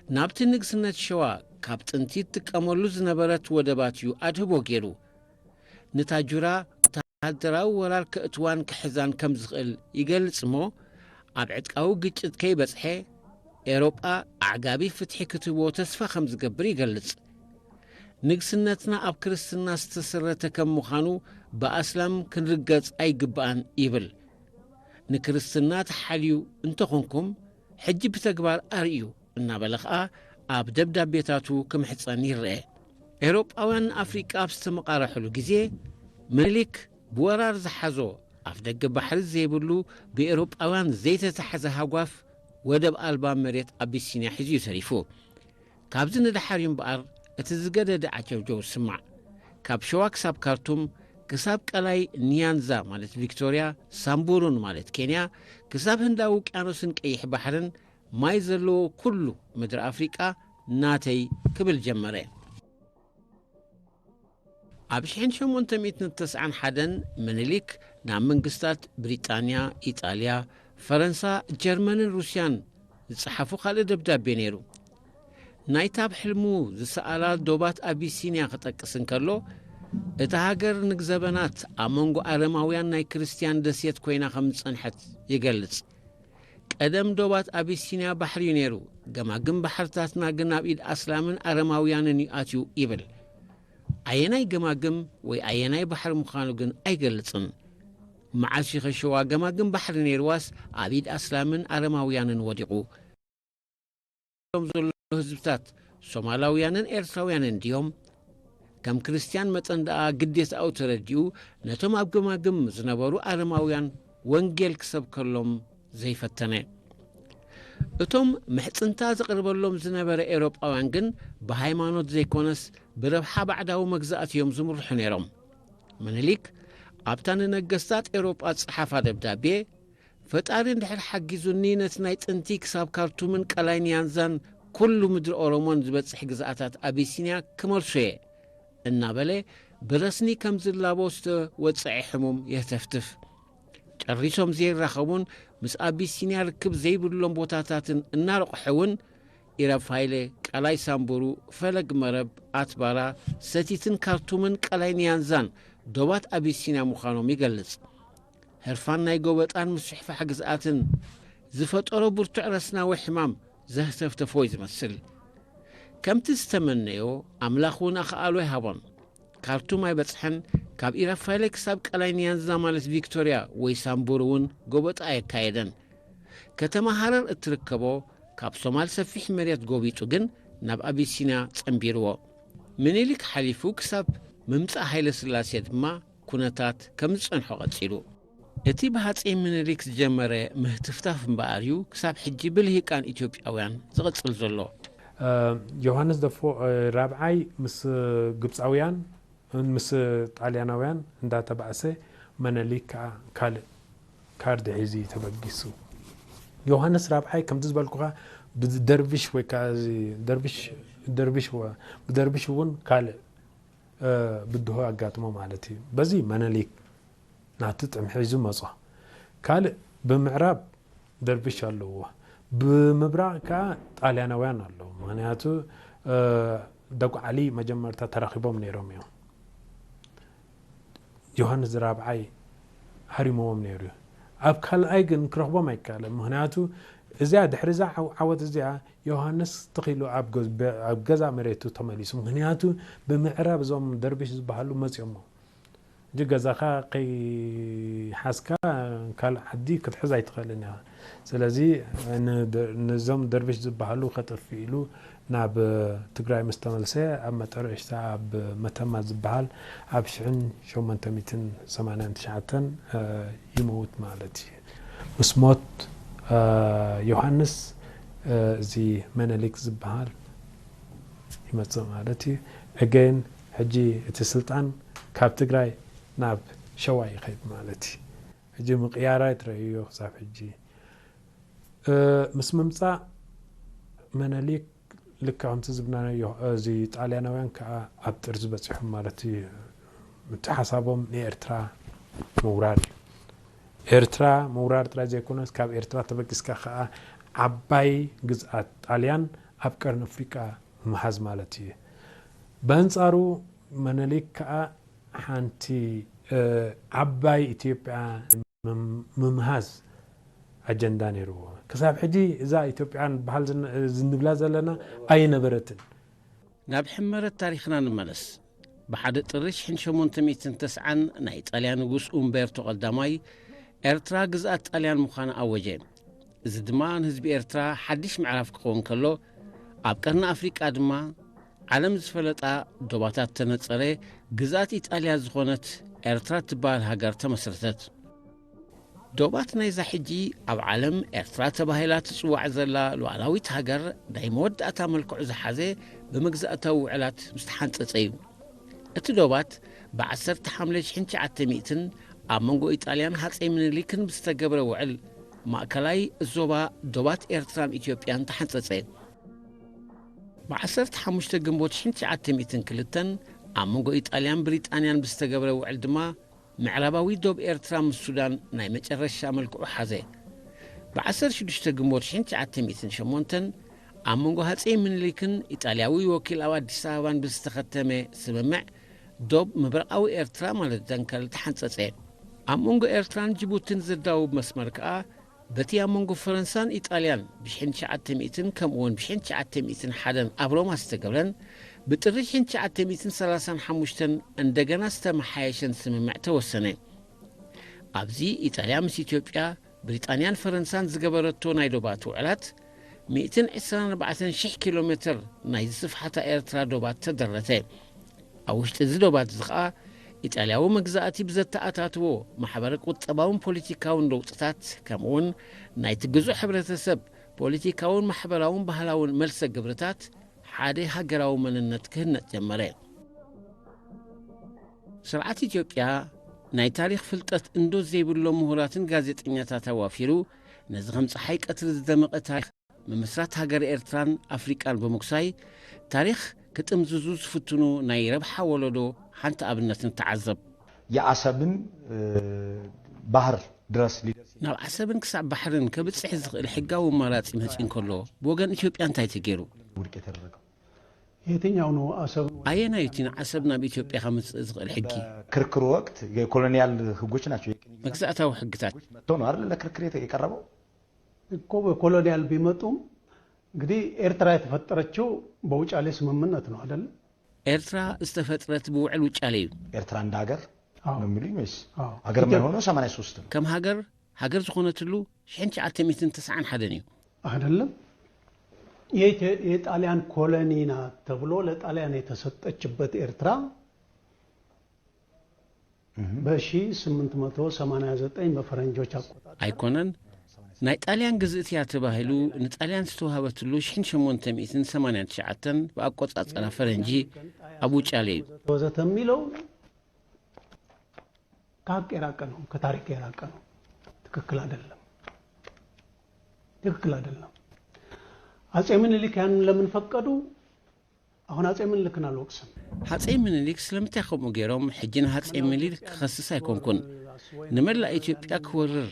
نابت نقسنت شوا كابت انتيت تكاملو زنبرت ودباتيو أدهبو جيرو نتاجورا تهدراو ورال كأتوان كحزان كم زغل يقلت مو أبعد أو قجت كي بصحي إيروبا أعقابي فتحي كتبو تسفى خمز قبري قلت نقسنتنا أب كريستنا استسرت كم مخانو بأسلام كنرقات أي قبان إيبل ንክርስትናት ሓልዩ እንተኾንኩም ሕጂ ብተግባር ኣርእዩ እናበለኽኣ ኣብ ደብዳቤታቱ ክምሕፀኒ ይርአ ኤውሮጳውያን ኣፍሪቃ ኣብ ዝተመቓረሕሉ ግዜ ምኒልክ ብወራር ዝሓዞ ኣፍ ደገ ባሕሪ ዘይብሉ ብኤውሮጳውያን ዘይተታሕዘ ሃጓፍ ወደብ ኣልባ መሬት ኣቢሲንያ ሒዙ ሰሪፉ ካብዚ ንድሓርዩ እምበኣር እቲ ዝገደደ ዓጀብጀው ስማዕ ካብ ሸዋ ክሳብ ካርቱም ክሳብ ቀላይ ኒያንዛ ማለት ቪክቶርያ ሳምቡሩን ማለት ኬንያ ክሳብ ህንዳዊ ውቅያኖስን ቀይሕ ባሕርን ማይ ዘለዎ ኩሉ ምድሪ ኣፍሪቃ ናተይ ክብል ጀመረ ኣብ 1891 ምኒልክ ናብ መንግስታት ብሪጣንያ ኢጣልያ ፈረንሳ ጀርመንን ሩስያን ዝጽሓፉ ካልእ ደብዳቤ ነይሩ ናይታ ብሕልሙ ዝሰኣላ ዶባት ኣቢሲንያ ክጠቅስ እንከሎ እታ ሃገር ንግዘበናት ኣብ መንጎ ኣረማውያን ናይ ክርስቲያን ደሴት ኮይና ከም ዝጸንሐት ይገልጽ ቀደም ዶባት ኣቢሲንያ ባሕሪ ነይሩ ገማግም ባሕርታትና ግን ኣብ ኢድ ኣስላምን ኣረማውያንን ይኣትዩ ይብል ኣየናይ ገማግም ወይ ኣየናይ ባሕሪ ምዃኑ ግን ኣይገልጽን መዓልሲ ኸሸዋ ገማግም ባሕሪ ነይርዋስ ኣብ ኢድ ኣስላምን ኣረማውያንን ወዲቑ ዘሎ ህዝብታት ሶማላውያንን ኤርትራውያንን ድዮም ከም ክርስቲያን መጠን ደኣ ግዴታኡ ተረዲኡ ነቶም ኣብ ገማግም ዝነበሩ ኣረማውያን ወንጌል ክሰብከሎም ዘይፈተነ እቶም ምሕፅንታ ዘቕርበሎም ዝነበረ ኤውሮጳውያን ግን ብሃይማኖት ዘይኮነስ ብረብሓ ባዕዳዊ መግዛእት እዮም ዝምርሑ ነይሮም ምኒልክ ኣብታ ንነገስታት ኤውሮጳ ጽሓፋ ደብዳቤ ፈጣሪ እንድሕር ሓጊዙኒ ነቲ ናይ ጥንቲ ክሳብ ካርቱምን ቀላይ ኒያንዛን ኩሉ ምድሪ ኦሮሞን ዝበጽሕ ግዛኣታት ኣቢሲንያ ክመልሶ እየ እናበለ ብረስኒ ከም ዝላቦ ዝተወፅዐ ሕሙም የህተፍትፍ ጨሪሶም ዘይራኸቡን ምስ ኣቢሲንያ ርክብ ዘይብሎም ቦታታትን እናረቑሐውን ኢረፋይለ ቀላይ ሳምቡሩ ፈለግ መረብ ኣትባራ ሰቲትን ካርቱምን ቀላይ ኒያንዛን ዶባት ኣቢሲንያ ምዃኖም ይገልጽ ህርፋን ናይ ጎበጣን ምስሕፋሕ ግዝኣትን ዝፈጠሮ ብርቱዕ ረስናዊ ሕማም ዘህተፍተፎ ዝመስል ከምቲ ዝተመነዮ ኣምላኽ እውን ኣኸኣሎ ይሃቦን ካርቱም ኣይበጽሐን ካብ ኢረፋይለ ክሳብ ቀላይ ኒያንዛ ማለት ቪክቶርያ ወይ ሳምቡሩ እውን ጎበጣ ኣየካየደን ከተማ ሃረር እትርከቦ ካብ ሶማል ሰፊሕ መሬት ጎቢጡ ግን ናብ ኣቢሲንያ ጸንቢርዎ ምኒልክ ሓሊፉ ክሳብ ምምጻእ ሃይለ ስላሴ ድማ ኩነታት ከም ዝጸንሖ ቐጺሉ እቲ ብሃፀይ ምኒልክ ዝጀመረ ምህትፍታፍ እምበኣር እዩ ክሳብ ሕጂ ብልሂቃን ኢትዮጵያውያን ዝቕጽል ዘሎ ዮሃንስ ደፎ ራብዓይ ምስ ግብፃውያን ምስ ጣልያናውያን እንዳተባእሰ ምኒልክ ካልእ ካርድ ሒዙ ተበጊሱ ዮሃንስ ራብዓይ ከምቲ ዝበልኩኻ ብደርቢሽ ወይ ከዓ ደርቢሽ እውን ካልእ ብድሆ ኣጋጥሞ ማለት እዩ በዚ ምኒልክ ናቲ ጥምሒ ሒዙ መጽ ካልእ ብምዕራብ ደርቢሽ ኣለዎ ብምብራቕ ከዓ ጣልያናውያን ኣለዉ ምክንያቱ ደጉዓሊ መጀመርታ ተራኺቦም ነይሮም እዮም ዮሃንስ ራብዓይ ሃሪሞዎም ነይሩ ኣብ ካልኣይ ግን ክረኽቦም ኣይከኣለም ምክንያቱ እዚኣ ድሕሪዛ ዓወት እዚኣ ዮሃንስ ተኺሉ ኣብ ገዛ መሬቱ ተመሊሱ ምክንያቱ ብምዕራብ እዞም ደርቢሽ ዝበሃሉ መፅኦም እጂ ገዛኻ ከይሓዝካ ካልእ ዓዲ ክትሕዝ ኣይትኽእልን ኢኻ ስለዚ ነዞም ደርቢሽ ዝበሃሉ ከጥፊ ኢሉ ናብ ትግራይ ምስ ተመልሰ ኣብ መጨረሻ ኣብ መተማ ዝበሃል ኣብ 1889 ይመውት ማለት እዩ ምስ ሞት ዮሃንስ እዚ ምኒልክ ዝበሃል ይመጽእ ማለት እዩ እገን ሕጂ እቲ ስልጣን ካብ ትግራይ ናብ ሸዋ ይኸይድ ማለት እዩ ሕጂ ምቕያራ ትረአዮ ክሳብ ሕጂ ምስ ምምጻእ ምኒልክ ልክ ከምቲ ዝብናዮ እዚ ጣልያናውያን ከዓ ኣብ ጥር ዝበፂሖም ማለት እዩ እቲ ሓሳቦም ንኤርትራ ምውራር ኤርትራ ምውራር ጥራይ ዘይኮነስ ካብ ኤርትራ ተበጊስካ ከዓ ዓባይ ግዝኣት ጣልያን ኣብ ቀርኒ ኣፍሪቃ ምሓዝ ማለት እዩ በአንጻሩ ምኒልክ ከዓ ሓንቲ ዓባይ ኢትዮጵያ ምምሃዝ ኣጀንዳ ነይርዎ ክሳብ ሕጂ እዛ ኢትዮጵያን በሃል ዝንብላ ዘለና ኣይነበረትን ናብ ሕመረት ታሪኽና ንመለስ ብሓደ ጥሪ 1890 ናይ ጣልያን ንጉስ ኡምቤርቶ ቀዳማይ ኤርትራ ግዝኣት ጣልያን ምዃና ኣወጀ እዚ ድማ ንህዝቢ ኤርትራ ሓድሽ ምዕራፍ ክኸውን ከሎ ኣብ ቀርኒ ኣፍሪቃ ድማ ዓለም ዝፈለጣ ዶባታት ተነጸረ ግዝኣት ኢጣልያ ዝኾነት ኤርትራ ትበሃል ሃገር ተመስረተት ዶባት ናይዛ ሕጂ ኣብ ዓለም ኤርትራ ተባሂላ ትጽዋዕ ዘላ ሉዓላዊት ሃገር ናይ መወዳእታ መልክዑ ዝሓዘ ብምግዛእታዊ ውዕላት ምስ ተሓንጸጸ እዩ እቲ ዶባት ብ10 ሓምለ 1900 ኣብ መንጎ ኢጣልያን ሃፀይ ምኒልክን ብዝተገብረ ውዕል ማእከላይ እዞባ ዶባት ኤርትራን ኢትዮጵያን ተሓንጸጸ ብ15 ግንቦት 1902 ኣብ መንጎ ኢጣልያን ብሪጣንያን ብዝተገብረ ውዕል ድማ ምዕራባዊ ዶብ ኤርትራ ምስ ሱዳን ናይ መጨረሻ መልክዑ ሓዘ ብ16 ግንቦት 1908 ኣብ መንጎ ሃፀይ ምኒልክን ኢጣልያዊ ወኪል ኣብ ኣዲስ ኣበባን ብዝተኸተመ ስምምዕ ዶብ ምብራቃዊ ኤርትራ ማለት ደንከል ተሓንጸጸ ኣብ መንጎ ኤርትራን ጅቡትን ዝዳውብ መስመር ከዓ በቲ ኣብ መንጎ ፈረንሳን ኢጣልያን ብ1900 ከምኡውን ብ1901 ኣብ ሮማ ዝተገብረን ብጥሪ 1935 እንደገና ዝተመሓየሸን ስምምዕ ተወሰነ ኣብዚ ኢጣልያ ምስ ኢትዮጵያ ብሪጣንያን ፈረንሳን ዝገበረቶ ናይ ዶባት ውዕላት 124,000 ኪሎ ሜትር ናይ ዝስፍሓታ ኤርትራ ዶባት ተደረተ ኣብ ውሽጢ እዚ ዶባት እዚ ከዓ ኢጣልያዊ መግዛእቲ ብዘተኣታትዎ ማሕበረ ቁጠባውን ፖለቲካውን ለውጥታት ከምኡውን ናይቲ ግዙእ ሕብረተሰብ ፖለቲካውን ማሕበራውን ባህላውን መልሰ ግብርታት ሓደ ሃገራዊ መንነት ክህነጥ ጀመረ ስርዓት ኢትዮጵያ ናይ ታሪክ ፍልጠት እንዶ ዘይብሎም ምሁራትን ጋዜጠኛታት ኣዋፊሩ ነዚ ከም ፀሓይ ቀትሪ ዝደመቐ ታሪክ ምምስራት ሃገር ኤርትራን ኣፍሪቃን ብምኩሳይ ታሪክ ክጥምዝዙ ዝፍትኑ ናይ ረብሓ ወለዶ ሓንቲ ኣብነትን ተዓዘብ የአሰብን ባህር ድረስ ናብ ዓሰብን ክሳብ ባሕርን ከብፅሕ ዝኽእል ሕጋዊ መራፂ መፂን ከሎ ብወገን ኢትዮጵያ እንታይ ተገይሩ ውድቅ የተደረገው የትኛው ነው አሰብ አየናዩቲን ዓሰብ ናብ ኢትዮጵያ ከምፅእ ዝኽእል ሕጊ ክርክሩ ወቅት የኮሎኒያል ህጎች ናቸው መግዛእታዊ ሕግታት መጥተው ነው አይደል ለክርክር የቀረበው እኮ በኮሎኒያል ቢመጡም እንግዲህ ኤርትራ የተፈጠረችው በውጫሌ ስምምነት ነው አይደል ኤርትራ ዝተፈጥረት ብውዕል ውጫሌ እዩ ኤርትራ እንደ ሀገር ነው የሚሉኝ ወይስ ሀገር የሆነው 83 ነው ከም ሀገር ዝኾነትሉ 1991 እዩ አይደለም የጣሊያን ኮሎኒ ናት ተብሎ ለጣሊያን የተሰጠችበት ኤርትራ በ1889 በፈረንጆች አቆጣጠር አይኮነን ናይ ጣሊያን ግዝእት ያ ተባሂሉ ንጣሊያን ዝተዋሃበትሉ 1889 በአቆጻጸራ ፈረንጂ ኣብ ውጫሌ እዩ ወዘተ የሚለው ከሀቅ የራቀ ነው ከታሪክ የራቀ ነው ትክክል አይደለም አጼ ምኒልክ ያን ለምን ፈቀዱ አሁን አጼ ምኒልክን አልወቅስም አጼ ምኒልክ ስለምንታይ ከምኡ ገይሮም ሕጂን አጼ ምኒልክ ክኸስስ ኣይኮንኩን ንመላ ኢትዮጵያ ክወርር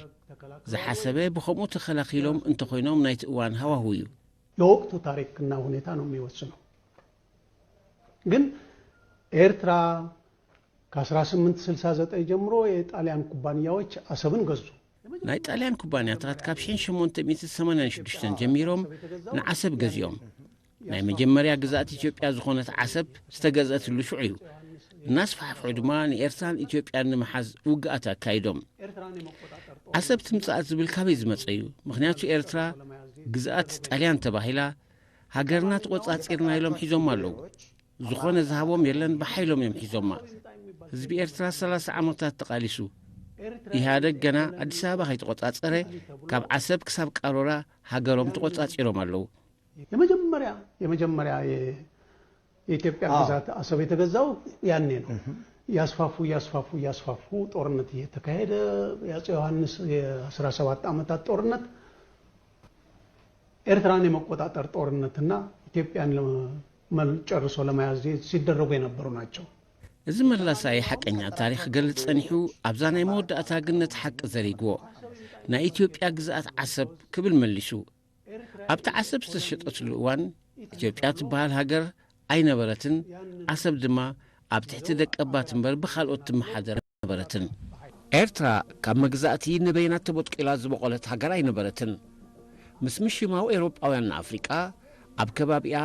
ዝሓሰበ ብኸምኡ ተኸላኺሎም እንተኾይኖም ናይቲ እዋን ሃዋህው እዩ የወቅቱ ታሪክና ሁኔታ ነው የሚወስነው ግን ኤርትራ ከ1869 ጀምሮ የጣሊያን ኩባንያዎች አሰብን ገዙ ናይ ጣሊያን ኩባንያታት ካብ 1886 ጀሚሮም ንዓሰብ ገዚኦም ናይ መጀመርያ ግዛት ኢትዮጵያ ዝኾነት ዓሰብ ዝተገዝአትሉ ሽዑ እዩ እናስፋሕፍሑ ድማ ንኤርትራን ኢትዮጵያን ንምሓዝ ውግኣት ኣካይዶም ዓሰብ ትምጻእ ዝብል ካበይ ዝመጸ እዩ ምክንያቱ ኤርትራ ግዛት ጣልያን ተባሂላ ሃገርና ተቆጻጺርና ኢሎም ሒዞም ኣለዉ ዝኾነ ዝሃቦም የለን ብሓይሎም እዮም ሒዞማ ህዝቢ ኤርትራ 30 ዓመታት ተቃሊሱ ኢህአደግ ገና አዲስ አበባ ከይተቆጻጸረ ካብ ዓሰብ ክሳብ ቃሮራ ሃገሮም ተቆጻጺሮም ኣለዉ የመጀመሪያ የኢትዮጵያ ግዛት አሰብ የተገዛው ያኔ ነው ያስፋፉ ጦርነት እየተካሄደ የአፄ ዮሐንስ የ17 ዓመታት ጦርነት ኤርትራን የመቆጣጠር ጦርነትና ኢትዮጵያን ጨርሶ ለመያዝ ሲደረጉ የነበሩ ናቸው እዚ መላሳይ ሓቀኛ ታሪክ ገልጽ ጸኒሑ ኣብዛ ናይ መወዳእታ ግነት ሓቂ ዘሪግዎ ናይ ኢትዮጵያ ግዛት ዓሰብ ክብል መሊሱ ኣብቲ ዓሰብ ዝተሸጠትሉ እዋን ኢትዮጵያ ትበሃል ሃገር ኣይነበረትን ዓሰብ ድማ ኣብ ትሕቲ ደቀባት እምበር ብኻልኦት ትመሓደር ነበረትን ኤርትራ ካብ መግዛእቲ ንበይናት ተቦጥቂላ ዝበቆለት ሃገር ኣይነበረትን ምስ ምሽማው ኤውሮጳውያን ንኣፍሪቃ ኣብ ከባቢኣ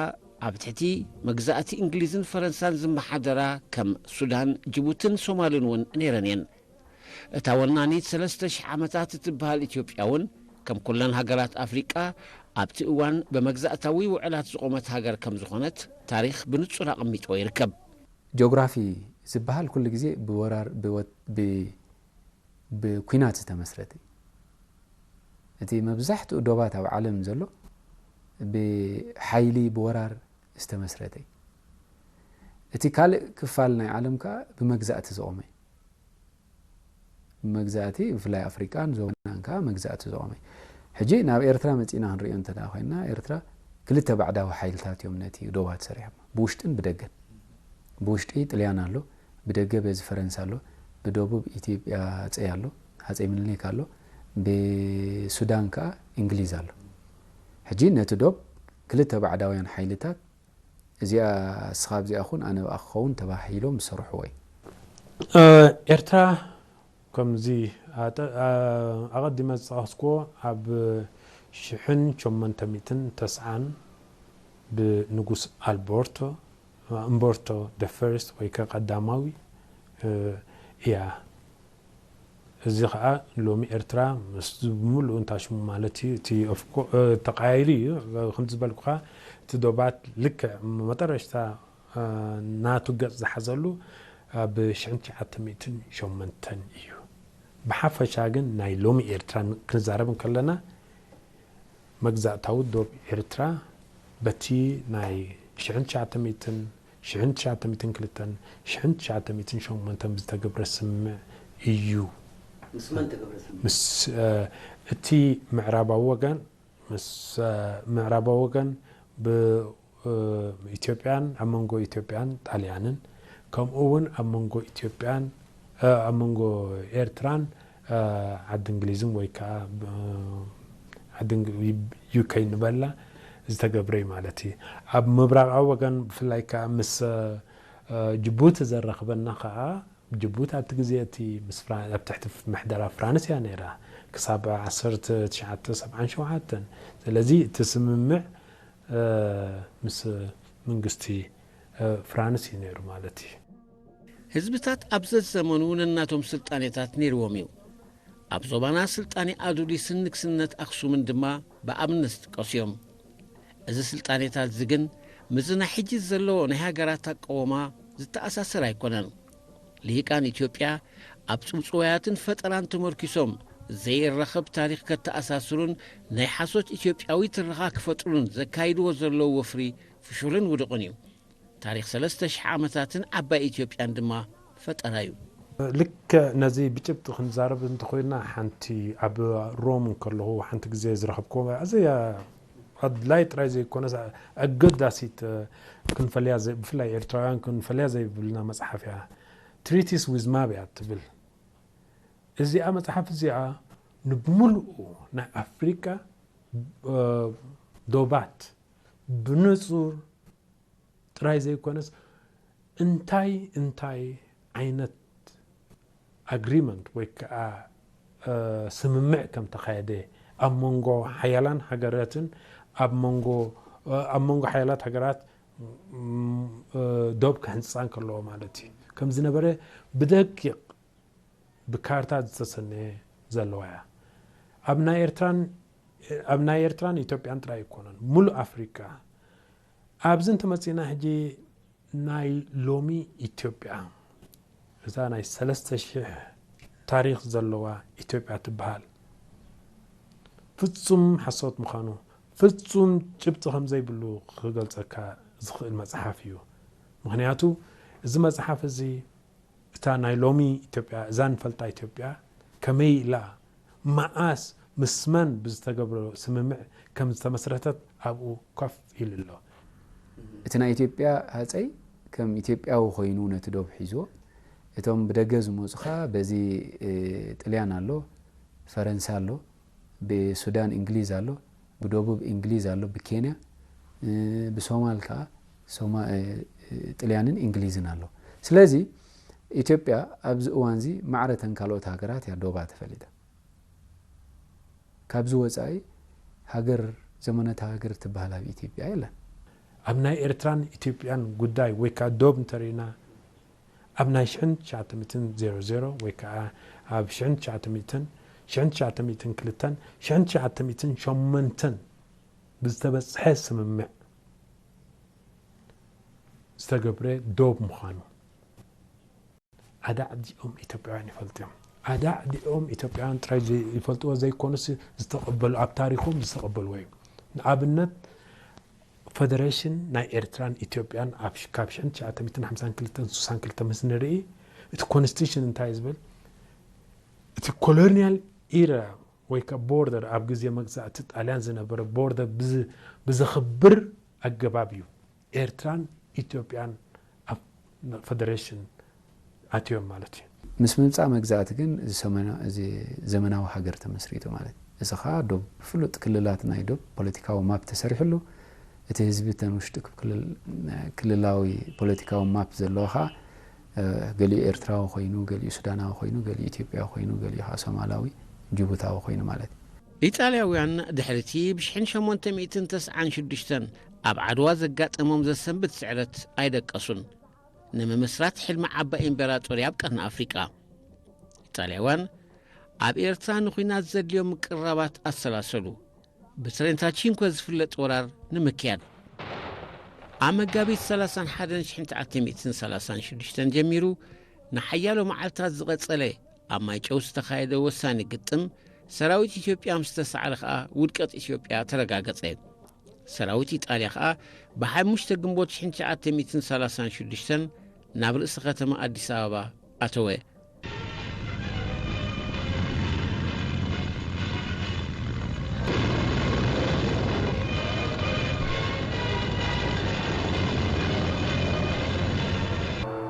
ኣብ ትሕቲ መግዛእቲ እንግሊዝን ፈረንሳን ዝመሓደራ ከም ሱዳን ጅቡትን ሶማልን እውን ነይረን እየን እታወናኒት 3000 ዓመታት ትበሃል ኢትዮጵያውን ከም ኩለን ሃገራት ኣፍሪቃ ኣብቲ እዋን በመግዛእታዊ ውዕላት ዝቆመት ሃገር ከም ዝኾነት ታሪኽ ብንጹር ኣቐሚጦ ይርከብ። ጂኦግራፊ ዝበሃል ኩሉ ግዜ ብወራር ብኩናት ዝተመስረተ እቲ መብዛሕትኡ ዶባት ኣብ ዓለም ዘሎ ብሓይሊ ብወራር ዝተመስረተ እቲ ካልእ ክፋል ናይ ዓለም ከዓ ብመግዛእቲ ዝቆመ መግዛእቲ ብፍላይ ኣፍሪካን ዞናን ከዓ መግዛእቲ ዝቆመ ሕጂ ናብ ኤርትራ መፂና ክንሪኦ እንተዳ ኮይና ኤርትራ ክልተ ባዕዳዊ ሓይልታት እዮም ነቲ ዶባት ሰሪሖም ብውሽጥን ብደገን ብውሽጢ ጥልያን ኣሎ ብደገ በዚ ፈረንሳ ኣሎ ብደቡብ ኢትዮጵያ ሃፀይ ኣሎ ሃፀይ ምኒልክ ኣሎ ብሱዳን ከዓ እንግሊዝ ኣሎ ሕጂ ነቲ ዶብ ክልተ ባዕዳውያን ሓይልታት እዚኣ ስኻብ እዚኣ ኹን ኣነ ክኸውን ተባሂሎም ዝሰርሕዎ እዩ ኤርትራ ከምዚ ኣቐዲመ ዝጠቐስክዎ ኣብ 1890 ብንጉስ ኣልበርቶ እምበርቶ ደ ፈርስት ወይ ከዓ ቀዳማዊ እያ እዚ ከዓ ሎሚ ኤርትራ ምስ ሙሉእ እንታሽሙ ማለት እዩ እቲ ተቃይሪ ከምዚ ዝበልኩኻ እቲ ዶባት ልክዕ መጠረሽታ ናቱ ገጽ ዝሓዘሉ ኣብ 1908 እዩ ብሓፈሻ ግን ናይ ሎሚ ኤርትራ ክንዛረብ ከለና መግዛእታዊ ዶብ ኤርትራ በቲ ናይ 1902 ዝተገብረ ስምዕ እዩ ምስ እቲ ምዕራባዊ ወገን ምስ ምዕራባዊ ወገን ብኢትዮጵያን ኣብ መንጎ ኢትዮጵያን ጣልያንን ከምኡ እውን ኣብ መንጎ ኢትዮጵያን ኣብ መንጎ ኤርትራን ዓዲ እንግሊዝን ወይ ከዓ ዓዲ ዩኬ ንበላ ዝተገብረ ማለት እዩ ኣብ ምብራቃዊ ወገን ብፍላይ ከዓ ምስ ጅቡቲ ዘረኽበና ከዓ ጅቡቲ ኣብቲ ግዜ እቲ ምስ ኣብ ትሕቲ ምሕደራ ፍራንስ እያ ነይራ ክሳብ 1977 ስለዚ እቲ ስምምዕ ምስ መንግስቲ ፍራንስ እዩ ነይሩ ማለት እዩ ህዝብታት ኣብ ዘዘመኑ ነናቶም ስልጣኔታት ነይርዎም እዩ ኣብ ዞባና ስልጣኔ ኣዱሊስን ንግስነት ኣክሱምን ድማ ብኣብነት ይጥቀሱ እዮም እዚ ስልጣኔታት ዝግን ምዝና ሕጂ ዘለዎ ናይ ሃገራት ኣቃወማ ዝተኣሳሰር ኣይኮነን ልሂቃን ኢትዮጵያ ኣብ ጽምጽዋያትን ፈጠራን ተመርኪሶም ዘይረኸብ ታሪኽ ከተኣሳስሩን ናይ ሓሶት ኢትዮጵያዊ ትረኻ ክፈጥሩን ዘካይድዎ ዘለዉ ወፍሪ ፍሹርን ውድቕን እዩ ታሪኽ 3000 ዓመታትን ዓባይ ኢትዮጵያን ድማ ፈጠራ እዩ ልክ ነዚ ብጭብጢ ክንዛረብ እንተኮይና ሓንቲ ኣብ ሮም ከለኹ ሓንቲ ግዜ ዝረኸብክዎ ኣዝያ ኣድላይ ጥራይ ዘይኮነስ ኣገዳሲት ክንፈልያ ብፍላይ ኤርትራውያን ክንፈልያ ዘይብልና መፅሓፍ እያ ትሪቲስ ዊዝ ማብ እያ ትብል እዚኣ መፅሓፍ እዚኣ ንብሙሉኡ ናይ ኣፍሪካ ዶባት ብንጹር ጥራይ ዘይኮነስ እንታይ ዓይነት ኣግሪመንት ወይ ከዓ ስምምዕ ከም ተኻየደ ኣብ መንጎ ሓያላን ሃገራትን ኣብ መንጎ ሓያላት ሃገራት ዶብ ክህንፃን ከለዎ ማለት እዩ ከም ዝነበረ ብደቂቕ ብካርታ ዝተሰነየ ዘለዋ እያ ኣብ ናይ ኤርትራን ኢትዮጵያን ጥራይ ኣይኮነን ሙሉእ ኣፍሪካ ኣብዚ እንተመፂና ሕጂ ናይ ሎሚ ኢትዮጵያ እዛ ናይ 3000 ታሪኽ ዘለዋ ኢትዮጵያ ትበሃል ፍጹም ሓሶት ምዃኑ ፍጹም ጭብጢ ከም ዘይብሉ ክገልጸካ ዝኽእል መጽሓፍ እዩ ምክንያቱ እዚ መጽሓፍ እዚ እታ ናይ ሎሚ ኢትዮጵያ እዛ ንፈልጣ ኢትዮጵያ ከመይ ኢላ መዓስ ምስመን ብዝተገብሮ ስምምዕ ከም ዝተመስረተት ኣብኡ ኮፍ ኢሉ ኣሎ እቲ ናይ ኢትዮጵያ ሃፀይ ከም ኢትዮጵያዊ ኮይኑ ነቲ ዶብ ሒዝዎ እቶም ብደገ ዝመፁኻ በዚ ጥልያን ኣሎ ፈረንሳ ኣሎ ብሱዳን እንግሊዝ ኣሎ ብደቡብ እንግሊዝ ኣሎ ብኬንያ ብሶማል ከዓ ጥልያንን እንግሊዝን ኣሎ ስለዚ ኢትዮጵያ ኣብዚ እዋን እዚ ማዕረተን ካልኦት ሃገራት እያ ዶባ ተፈሊጣ ካብዚ ወፃኢ ሃገር ዘመናት ሃገር ትበሃል ኣብ ኢትዮጵያ የለን ኣብ ናይ ኤርትራን ኢትዮጵያን ጉዳይ ወይ ከዓ ዶብ እንተሪና أبناء شعتمتن 00 ويكا أب شعتمتن كلتن شعتمتن شمنتن بزتبس حس ممع استقبره دوب مخانو أداء دي إثيوبيان يفلتهم أداء دي إثيوبيان تراجي يفلتوا زي كونس استقبل أب تاريخهم استقبل وين أبنت فدريشن ناي إيرتران إثيوبيان أبش كابشن شعتمتن 52 كلتن مسنري إت كونستيشن انتايزبل إت كولونيال إيرا ويكا بوردر أب جزية مجزأة تتعلن زنبر بوردر بز خبر أجبابيو إيرتران إثيوبيان فدريشن أتيوم مالتي مس ممصا مجزات ግን ዘመናዊ ሃገር ተመስሪቱ ማለት እሰኻ ዶብ ፍሉጥ ክልላት ናይ ዶብ ፖለቲካዊ ማፕ ተሰሪሕሉ እቲ ህዝቢ ተንውሽጥ ክልላዊ ፖለቲካዊ ማፕ ዘለውኻ ገሊኡ ኤርትራዊ ኮይኑ ገሊኡ ሱዳናዊ ኮይኑ ገሊኡ ኢትዮጵያዊ ኮይኑ ገሊኡ ሶማላዊ ጅቡታዊ ኮይኑ ማለት ኢጣልያውያን ድሕርቲ ብ1896 ኣብ ዓድዋ ዘጋጠሞም ዘሰንብት ስዕረት ኣይደቀሱን نممسرات حلم عبا إمبراطوريا بقرن أفريقيا إيطالياوان أب إيرترا نخوينات زدليو مقربات السلاسلو بسرينتاتشين كوز فلت ورار نمكيان أما قابيت 31 جميرو نحيالو معالتات زغط صلي أما يجوز تخايدو وساني قطم سراويت إثيوبيا مستسعرخا ودقت إثيوبيا ترقاقصين سراويت إيطاليا خا بحمشت جنبوت 1936 نابل استخدام أديس أبابا أتوه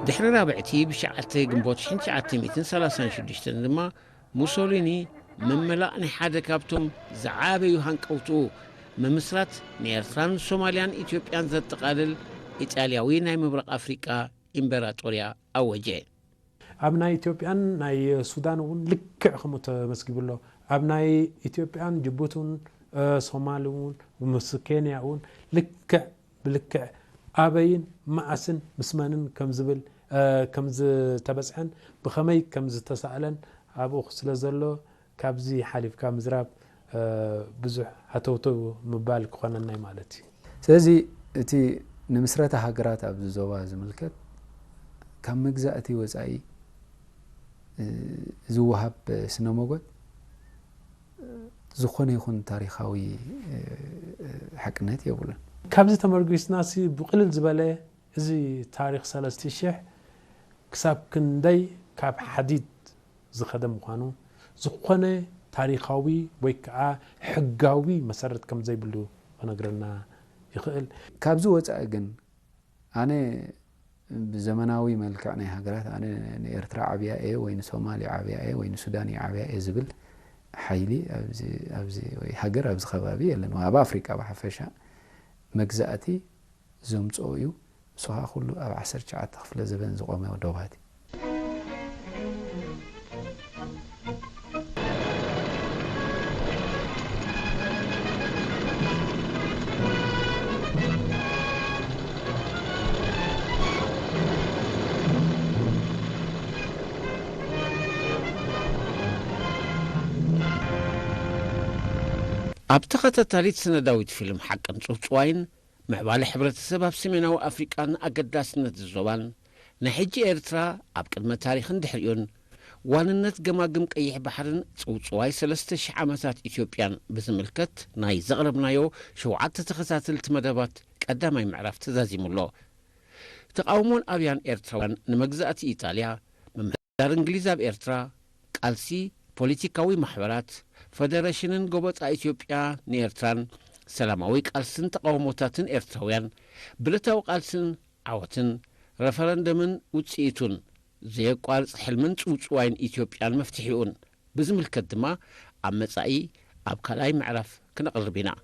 دحر رابعتي بشعة جنبوت 1936 لما موسوليني من ملأني حدا كابتم زعابي يهانكوتو ممسرات نيرتران سوماليان إثيوبيان ذات تقالل إيطالياوي ناي مبرق أفريقيا إمبراطوريا أوجه أبناء إثيوبيان ناي السودان ون لكع خموت مسكيب له أبناء إثيوبيان جيبوتون صوماليون ومسكينيا ون لكع بلكع أبين معسن مسمانن كمزبل كمز تبسحن بخمي كمز تسألن أبو خسلزلو كابزي حليف كامزراب بزح حتوتو مبالك خوانا ناي مالتي سلازي تي نمسرتا هاجرات أبز زوا زملكت كم مجزأتي وزعي زوهب سنموجود زخون يكون تاريخاوي حقنات يقولون كابز تمرقيس ناسي بقلل زبالة زي تاريخ سلستيشح كساب كندي كاب حديد زخدم قانون زخونه تاريخاوي ويكا حقاوي مسرت كم زي بلو ونقرنا يخيل كابزو وتأجن أنا بزمناوي ملكعني هجرات أنا إيرترا عبيا إيه وين سومالي عبيا إيه وين سوداني عبيا إيه زبل حيلي أبزي هجر أبز خبابي لأنه أب أفريقيا بحفشة مجزأتي زمت أويو سوها كله أب 10 ساعات تخفل زبن زقامة ودوباتي أبتغت تاليت سنة داويت فيلم حقا صوتوين معبال حبرة السبب سميناو أفريقان أقداس سنة الزوان نحجي إيرترا أبقد ما تاريخ دحريون واننت قماقم قيح بحرن صوتواي 3 عامات إثيوبيان بزملكت ناي زغربنايو شوعات تخساتل تمدبات قدامي معرف تزازيم الله تقاومون أبيان إيرتراوان نمجزات إيطاليا ممهدار إنجليزا بإيرترا قالسي بوليتيكاوي محورات فدرشنن قبط إثيوبيا نيرتران سلاماوي قالسن تقاوموتاتن إيرتراويان بلتاو قالسن عوتن رفرندمن وتسيتون زي قالس حلمن صوصواين إثيوبيان مفتحيون بزملكت دما أمصاي أبكالاي معرف كنقربينا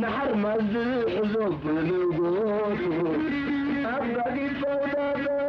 نحر مزح زوج بالقوت أبغى فوضى